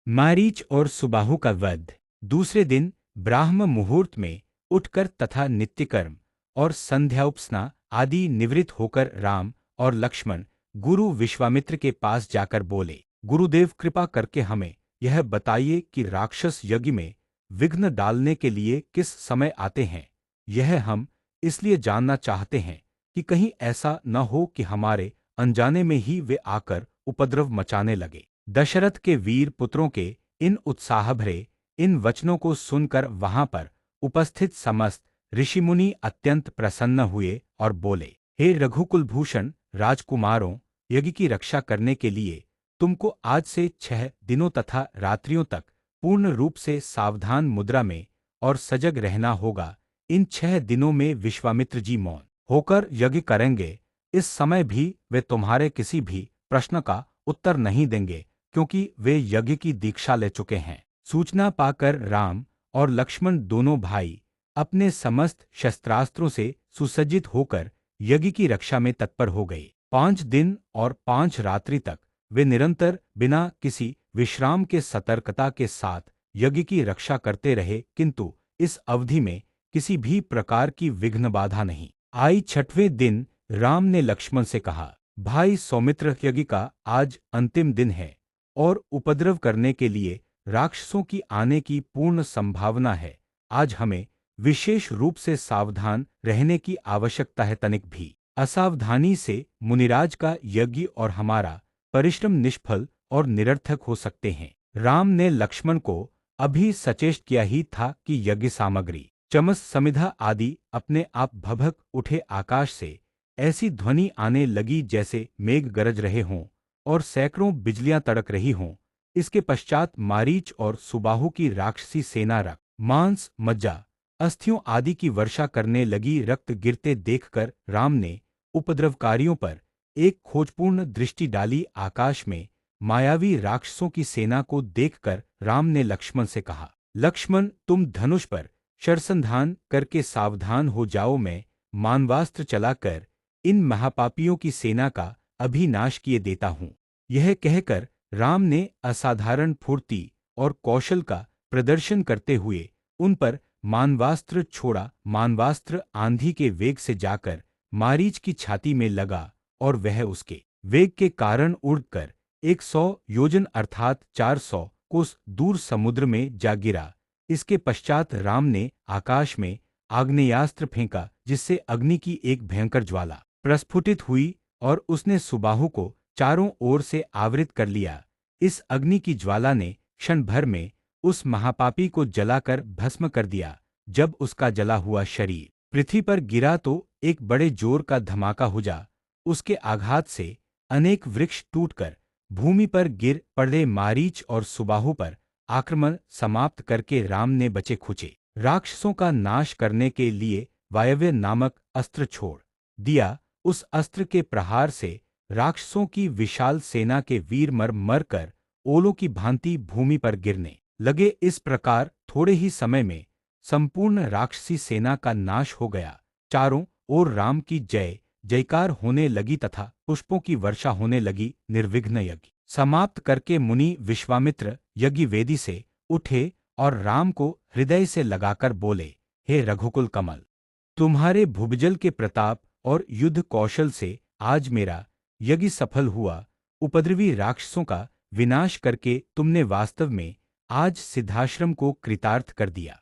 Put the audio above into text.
मारीच और सुबाहु का वध। दूसरे दिन ब्राह्म मुहूर्त में उठकर तथा नित्यकर्म और संध्याउपासना आदि निवृत्त होकर राम और लक्ष्मण गुरु विश्वामित्र के पास जाकर बोले, गुरुदेव कृपा करके हमें यह बताइए कि राक्षस यज्ञ में विघ्न डालने के लिए किस समय आते हैं। यह हम इसलिए जानना चाहते हैं कि कहीं ऐसा न हो कि हमारे अनजाने में ही वे आकर उपद्रव मचाने लगे। दशरथ के वीर पुत्रों के इन उत्साह भरे इन वचनों को सुनकर वहां पर उपस्थित समस्त ऋषिमुनि अत्यंत प्रसन्न हुए और बोले, हे रघुकुलभूषण राजकुमारों, यज्ञ की रक्षा करने के लिए तुमको आज से 6 दिनों तथा रात्रियों तक पूर्ण रूप से सावधान मुद्रा में और सजग रहना होगा। इन 6 दिनों में विश्वामित्र जी मौन होकर यज्ञ करेंगे। इस समय भी वे तुम्हारे किसी भी प्रश्न का उत्तर नहीं देंगे, क्योंकि वे यज्ञ की दीक्षा ले चुके हैं। सूचना पाकर राम और लक्ष्मण दोनों भाई अपने समस्त शस्त्रास्त्रों से सुसज्जित होकर यज्ञ की रक्षा में तत्पर हो गए। 5 दिन और 5 रात्रि तक वे निरंतर बिना किसी विश्राम के सतर्कता के साथ यज्ञ की रक्षा करते रहे, किंतु इस अवधि में किसी भी प्रकार की विघ्न बाधा नहीं आई। 6वें दिन राम ने लक्ष्मण से कहा, भाई सौमित्र, यज्ञ का आज अंतिम दिन है और उपद्रव करने के लिए राक्षसों की आने की पूर्ण संभावना है। आज हमें विशेष रूप से सावधान रहने की आवश्यकता है। तनिक भी असावधानी से मुनिराज का यज्ञ और हमारा परिश्रम निष्फल और निरर्थक हो सकते हैं। राम ने लक्ष्मण को अभी सचेत किया ही था कि यज्ञ सामग्री चमस समिधा आदि अपने आप भभक उठे। आकाश से ऐसी ध्वनि आने लगी जैसे मेघ गरज रहे हों और सैकड़ों बिजलियां तड़क रही हों। इसके पश्चात मारीच और सुबाहु की राक्षसी सेना रक्त, मांस, मज्जा, अस्थियों आदि की वर्षा करने लगी। रक्त गिरते देखकर राम ने उपद्रवकारियों पर एक खोजपूर्ण दृष्टि डाली। आकाश में मायावी राक्षसों की सेना को देखकर राम ने लक्ष्मण से कहा, लक्ष्मण, तुम धनुष पर शरसंधान करके सावधान हो जाओ। मैं मानवास्त्र चलाकर इन महापापियों की सेना का अभिनाश किए देता हूँ। यह कहकर राम ने असाधारण फुर्ती और कौशल का प्रदर्शन करते हुए उन पर मानवास्त्र छोड़ा। मानवास्त्र आंधी के वेग से जाकर मारीच की छाती में लगा और वह उसके वेग के कारण उड़कर 100 योजन अर्थात 400 कोस दूर समुद्र में जा गिरा। इसके पश्चात राम ने आकाश में आग्नेयास्त्र फेंका, जिससे अग्नि की एक भयंकर ज्वाला प्रस्फुटित हुई और उसने सुबाहु को चारों ओर से आवृत कर लिया। इस अग्नि की ज्वाला ने क्षण भर में उस महापापी को जलाकर भस्म कर दिया। जब उसका जला हुआ शरीर पृथ्वी पर गिरा तो एक बड़े जोर का धमाका हुआ। उसके आघात से अनेक वृक्ष टूटकर भूमि पर गिर पड़े। मारीच और सुबाहु पर आक्रमण समाप्त करके राम ने बचे खुचे राक्षसों का नाश करने के लिए वायव्य नामक अस्त्र छोड़ दिया। उस अस्त्र के प्रहार से राक्षसों की विशाल सेना के वीर मर मर कर ओलों की भांति भूमि पर गिरने लगे। इस प्रकार थोड़े ही समय में संपूर्ण राक्षसी सेना का नाश हो गया। चारों ओर राम की जय जयकार होने लगी तथा पुष्पों की वर्षा होने लगी। निर्विघ्न यज्ञ समाप्त करके मुनि विश्वामित्र यज्ञ वेदी से उठे और राम को हृदय से लगाकर बोले, हे रघुकुल कमल, तुम्हारे भुजबल के प्रताप और युद्ध कौशल से आज मेरा यज्ञ सफल हुआ। उपद्रवी राक्षसों का विनाश करके तुमने वास्तव में आज सिद्धाश्रम को कृतार्थ कर दिया।